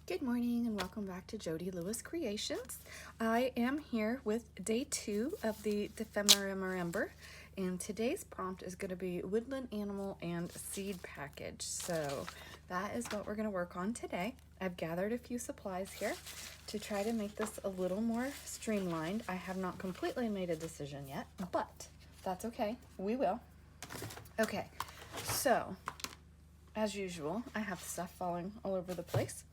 Good morning and welcome back to Jody Lewis Creations. I am here with day 2 of the Dephemerember, and today's prompt is going to be woodland animal and seed package. So that is what we're going to work on today. I've gathered a few supplies here to try to make this a little more streamlined. I have not completely made a decision yet, but that's okay. We will. Okay, so as usual, I have stuff falling all over the place.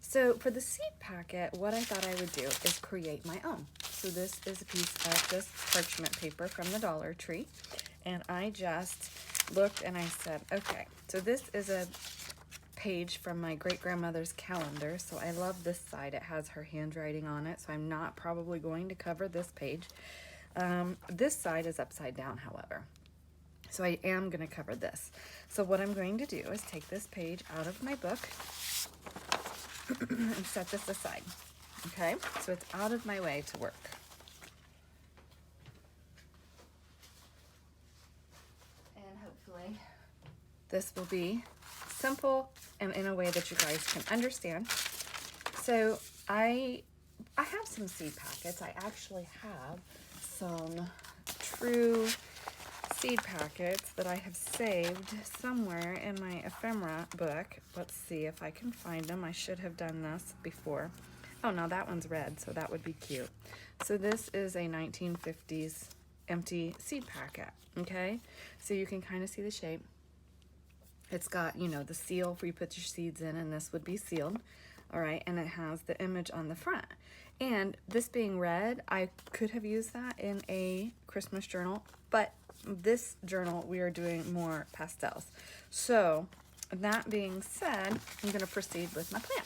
So for the seed packet, what I thought I would do is create my own. So this is a piece of this parchment paper from the Dollar Tree. And I just looked and I said, okay, so this is a page from my great-grandmother's calendar. So I love this side. It has her handwriting on it. So I'm not probably going to cover this page. This side is upside down, however. So I am going to cover this. So what I'm going to do is take this page out of my book and set this aside. Okay, so it's out of my way to work. And hopefully this will be simple and in a way that you guys can understand. So I have some seed packets. I actually have some true seed packets that I have saved somewhere in my ephemera book. Let's see if I can find them. I should have done this before. Oh no, that one's red, so that would be cute. So this is a 1950s empty seed packet, okay? So you can kind of see the shape. It's got, you know, the seal for you put your seeds in, and this would be sealed, all right? And it has the image on the front. And this being red, I could have used that in a Christmas journal, but this journal we are doing more pastels. So that being said, I'm going to proceed with my plan.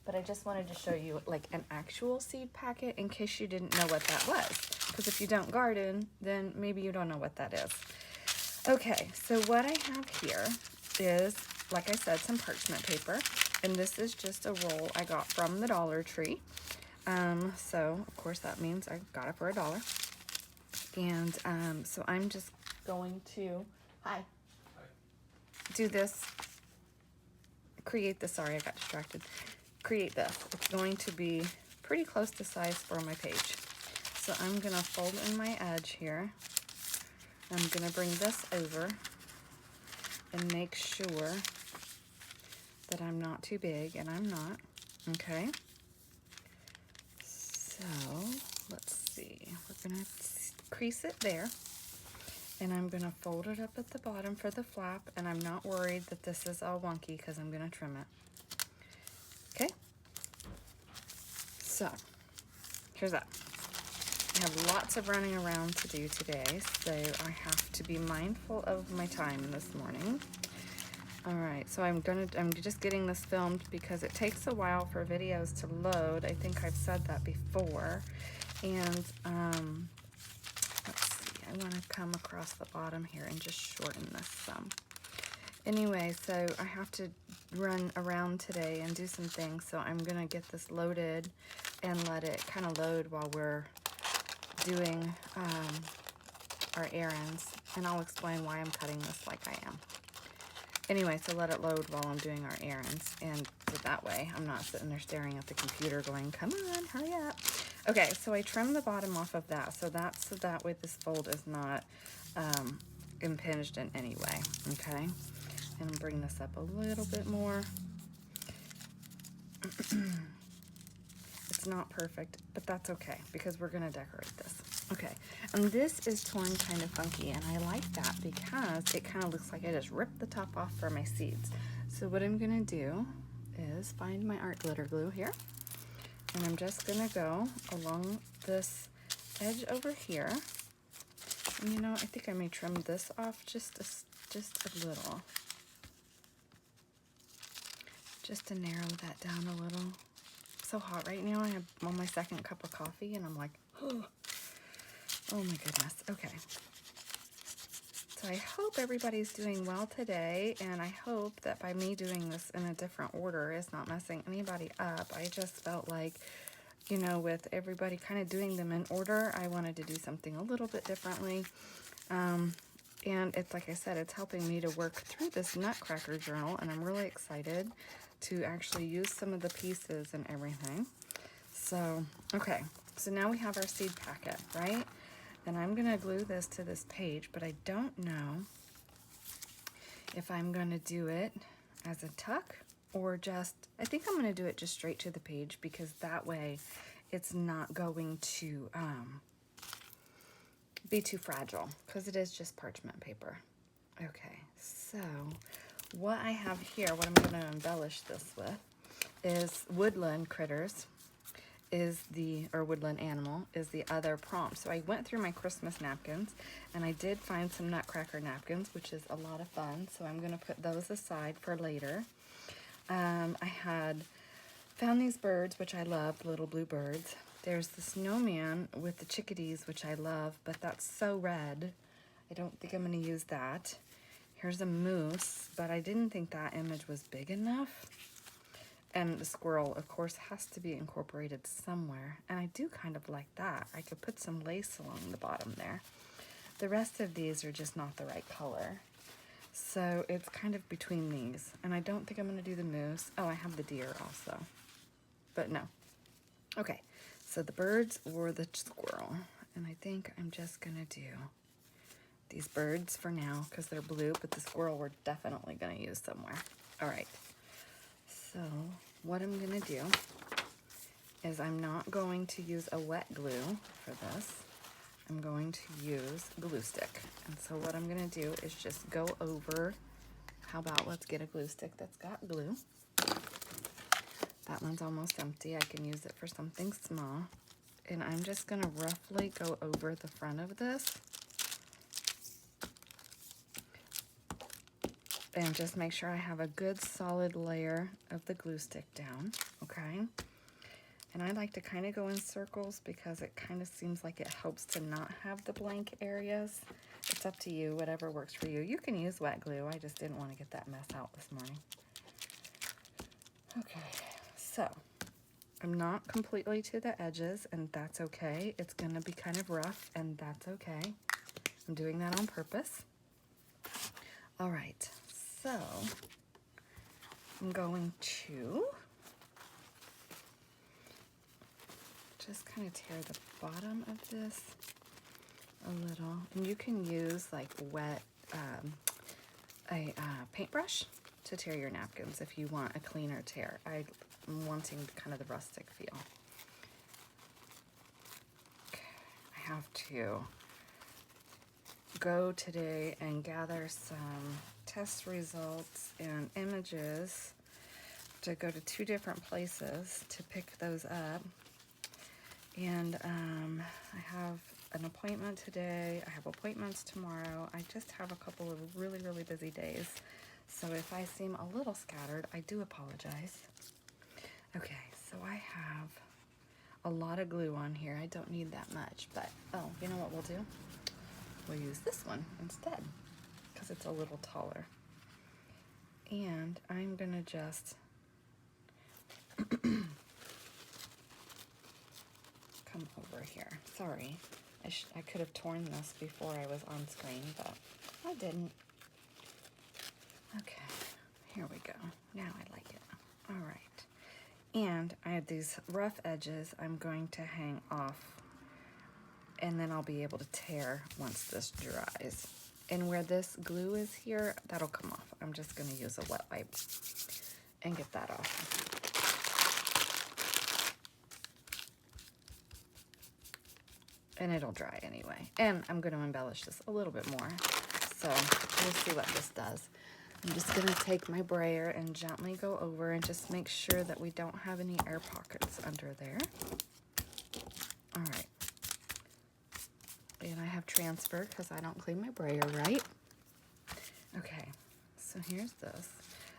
But I just wanted to show you like an actual seed packet in case you didn't know what that was. Because if you don't garden, then maybe you don't know what that is. Okay, so what I have here is, like I said, some parchment paper. And this is just a roll I got from the Dollar Tree. So of course that means I got it for $1. And so I'm just going to, do this, create this, sorry I got distracted, create this. It's going to be pretty close to size for my page. So I'm going to fold in my edge here. I'm going to bring this over and make sure that I'm not too big, and I'm not, okay? So let's see, we're going to crease it there, and I'm going to fold it up at the bottom for the flap, and I'm not worried that this is all wonky because I'm going to trim it. Okay, so here's that. I have lots of running around to do today, so I have to be mindful of my time this morning. All right, so I'm just getting this filmed because it takes a while for videos to load. I think I've said that before. And let's see, I want to come across the bottom here and just shorten this some. Anyway, so I have to run around today and do some things, so I'm gonna get this loaded and let it kind of load while we're doing our errands, and I'll explain why I'm cutting this like I am. Anyway, so let it load while I'm doing our errands, and so that way I'm not sitting there staring at the computer going, come on, hurry up. Okay, so I trimmed the bottom off of that, so that way this fold is not impinged in any way, okay? And I'll bring this up a little bit more. It's not perfect, but that's okay because we're gonna decorate this. Okay, and this is torn kind of funky, and I like that because it kind of looks like I just ripped the top off for my seeds. So what I'm gonna do is find my art glitter glue here, and I'm just gonna go along this edge over here. And you know, I think I may trim this off just a little, just to narrow that down a little. It's so hot right now. I have on my second cup of coffee, and I'm like, oh my goodness. Okay. So I hope everybody's doing well today, and I hope that by me doing this in a different order is not messing anybody up. I just felt like, you know, with everybody kind of doing them in order, I wanted to do something a little bit differently. And it's like I said, it's helping me to work through this Nutcracker journal, and I'm really excited to actually use some of the pieces and everything. So, okay, so now we have our seed packet, right? And I'm gonna glue this to this page, but I don't know if I'm gonna do it as a tuck or just, I think I'm gonna do it just straight to the page, because that way it's not going to be too fragile, because it is just parchment paper. Okay, so what I have here, what I'm going to embellish this with, is woodland critters, or woodland animal, is the other prompt. So I went through my Christmas napkins, and I did find some Nutcracker napkins, which is a lot of fun, so I'm going to put those aside for later. I had found these birds, which I love, little blue birds. There's the snowman with the chickadees, which I love, but that's so red. I don't think I'm going to use that. Here's a moose, but I didn't think that image was big enough. And the squirrel, of course, has to be incorporated somewhere. And I do kind of like that. I could put some lace along the bottom there. The rest of these are just not the right color. So it's kind of between these. And I don't think I'm going to do the moose. Oh, I have the deer also. But no. Okay, so the birds or the squirrel. And I think I'm just going to do these birds for now because they're blue, but the squirrel we're definitely going to use somewhere. All right, so what I'm going to do is I'm not going to use a wet glue for this. I'm going to use glue stick. And so what I'm going to do is just go over, how about let's get a glue stick that's got glue. That one's almost empty. I can use it for something small. And I'm just going to roughly go over the front of this. And just make sure I have a good solid layer of the glue stick down, okay? And I like to kind of go in circles because it kind of seems like it helps to not have the blank areas. It's up to you, whatever works for you. You can use wet glue. I just didn't want to get that mess out this morning. Okay, so I'm not completely to the edges, and that's okay. It's going to be kind of rough, and that's okay. I'm doing that on purpose. All right, so I'm going to just kind of tear the bottom of this a little. And you can use like wet, a paintbrush to tear your napkins if you want a cleaner tear. I'm wanting kind of the rustic feel. Okay, I have to go today and gather some test results and images to go to 2 different places to pick those up. And I have an appointment today. I have appointments tomorrow. I just have a couple of really, really busy days. So if I seem a little scattered, I do apologize. Okay, so I have a lot of glue on here. I don't need that much, but oh, you know what we'll do? We'll use this one instead because it's a little taller. And I'm gonna just come over here. Sorry, I could have torn this before I was on screen, but I didn't. Okay, here we go. Now I like it. All right. And I have these rough edges I'm going to hang off, and then I'll be able to tear once this dries. And where this glue is here, that'll come off. I'm just going to use a wet wipe and get that off. And it'll dry anyway. And I'm going to embellish this a little bit more. So we'll see what this does. I'm just going to take my brayer and gently go over and just make sure that we don't have any air pockets under there. All right. And I have transferred because I don't clean my brayer right. Okay, so here's this.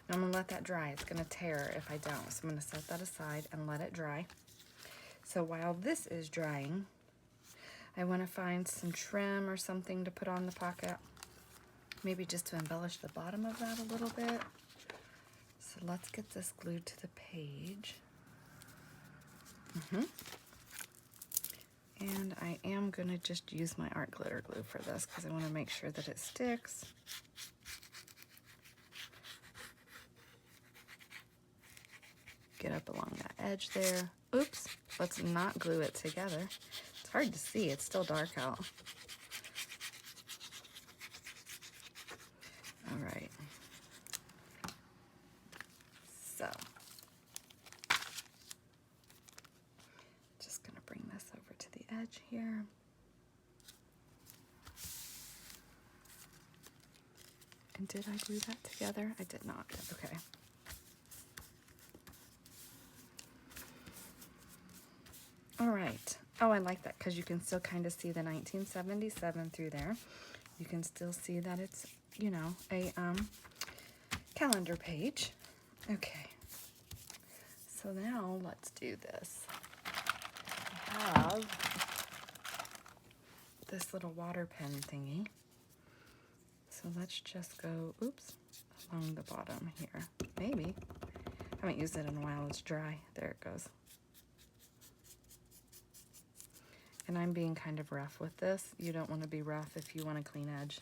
And I'm going to let that dry. It's going to tear if I don't. So I'm going to set that aside and let it dry. So while this is drying, I want to find some trim or something to put on the pocket. Maybe just to embellish the bottom of that a little bit. So let's get this glued to the page. And I am going to just use my art glitter glue for this because I want to make sure that it sticks. Get up along that edge there. Oops, let's not glue it together. It's hard to see, it's still dark out. All right. So, just gonna bring this over to the edge here. And did I glue that together? I did not. Okay. All right. Oh, I like that because you can still kind of see the 1977 through there. You can still see that it's, you know, a calendar page. Okay. So now let's do this. I have this little water pen thingy. So let's just go, oops, along the bottom here. Maybe. I haven't used it in a while. It's dry. There it goes. And I'm being kind of rough with this. You don't want to be rough if you want a clean edge.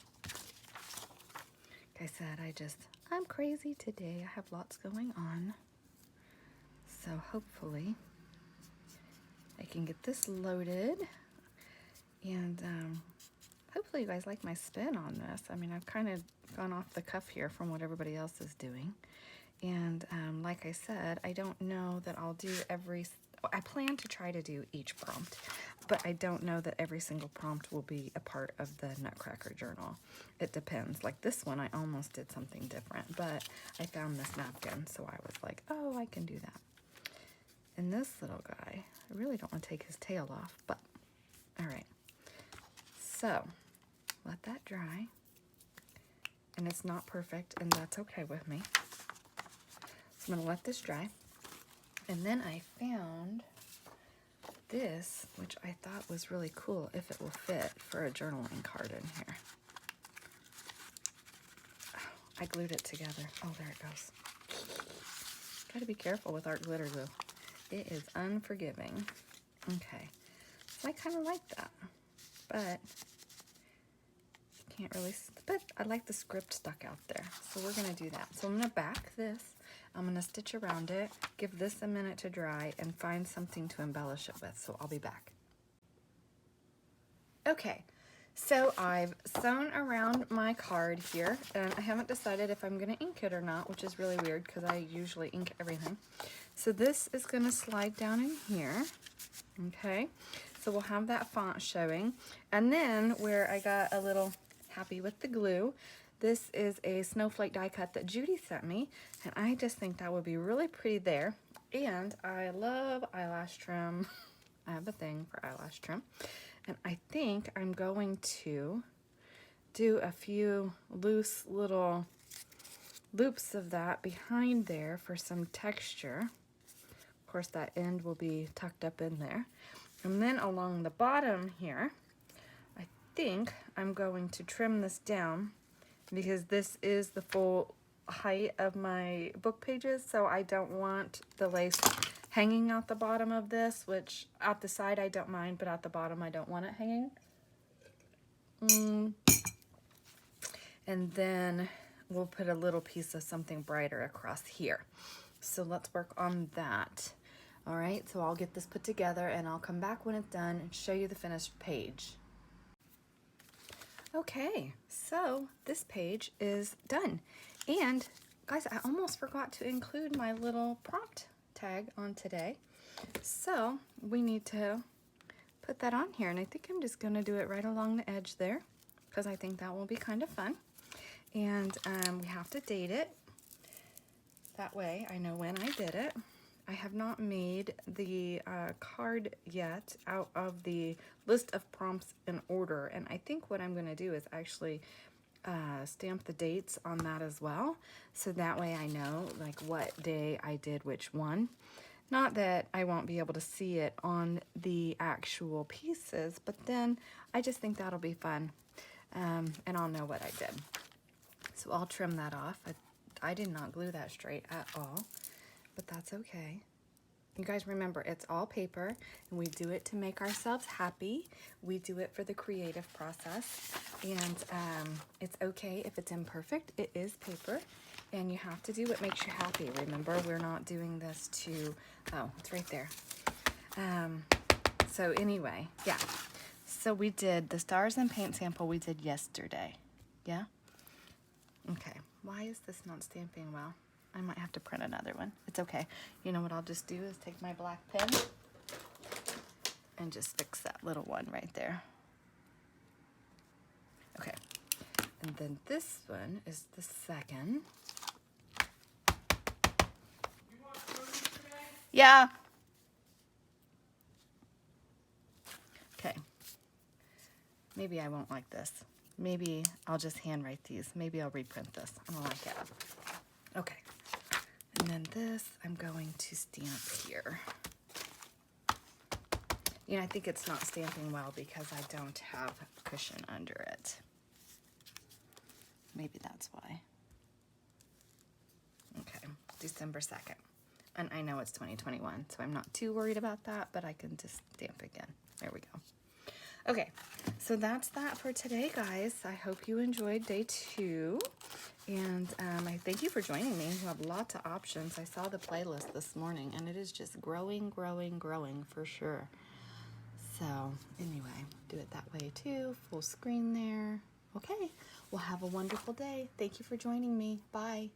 Like I said, I'm crazy today. I have lots going on. So hopefully I can get this loaded. And hopefully you guys like my spin on this. I mean, I've kind of gone off the cuff here from what everybody else is doing. And like I said, I don't know that I'll do I plan to try to do each prompt, but I don't know that every single prompt will be a part of the Nutcracker journal. It depends. Like this one, I almost did something different, but I found this napkin, so I was like, oh, I can do that. And this little guy, I really don't want to take his tail off, but all right. So let that dry. And it's not perfect, and that's okay with me. So I'm going to let this dry. And then I found this, which I thought was really cool if it will fit for a journaling card in here. Oh, I glued it together. Oh, there it goes. Got to be careful with art glitter glue. It is unforgiving. Okay, so I kind of like that, but can't really, but I like the script stuck out there. So we're going to do that. So I'm going to back this. I'm going to stitch around it, give this a minute to dry, and find something to embellish it with. So I'll be back. Okay, so I've sewn around my card here, and I haven't decided if I'm going to ink it or not, which is really weird because I usually ink everything. So this is going to slide down in here. Okay, so we'll have that font showing. And then where I got a little happy with the glue, this is a snowflake die cut that Judy sent me, and I just think that would be really pretty there. And I love eyelash trim. I have a thing for eyelash trim. And I think I'm going to do a few loose little loops of that behind there for some texture. Of course, that end will be tucked up in there. And then along the bottom here, I think I'm going to trim this down because this is the full height of my book pages, so I don't want the lace hanging out the bottom of this, which at the side I don't mind, but at the bottom I don't want it hanging. And then we'll put a little piece of something brighter across here. So let's work on that. All right, so I'll get this put together and I'll come back when it's done and show you the finished page. Okay, so this page is done. And guys, I almost forgot to include my little prompt tag on today. So we need to put that on here, and I think I'm just gonna do it right along the edge there because I think that will be kind of fun. And we have to date it. That way I know when I did it. I have not made the card yet out of the list of prompts in order, and I think what I'm going to do is actually stamp the dates on that as well, so that way I know like what day I did which one. Not that I won't be able to see it on the actual pieces, but then I just think that'll be fun, and I'll know what I did. So I'll trim that off. I did not glue that straight at all, but that's okay. You guys remember, it's all paper, and we do it to make ourselves happy. We do it for the creative process, and it's okay if it's imperfect. It is paper, and you have to do what makes you happy. Remember, we're not doing this to, oh, it's right there. So anyway, yeah. So we did the stars and paint sample we did yesterday. Yeah? Okay. Why is this not stamping well? I might have to print another one. It's okay. You know what I'll just do is take my black pen and just fix that little one right there. Okay. And then this one is the second. Yeah. Okay. Maybe I won't like this. Maybe I'll just handwrite these. Maybe I'll reprint this. I don't like it. Okay. And then this, I'm going to stamp here. You know, I think it's not stamping well because I don't have cushion under it. Maybe that's why. Okay, December 2nd. And I know it's 2021, so I'm not too worried about that, but I can just stamp again. There we go. Okay, so that's that for today, guys. I hope you enjoyed day 2. And I thank you for joining me. You have lots of options. I saw the playlist this morning, and it is just growing, growing, growing for sure. So anyway, do it that way too. Full screen there. Okay, well, have a wonderful day. Thank you for joining me. Bye.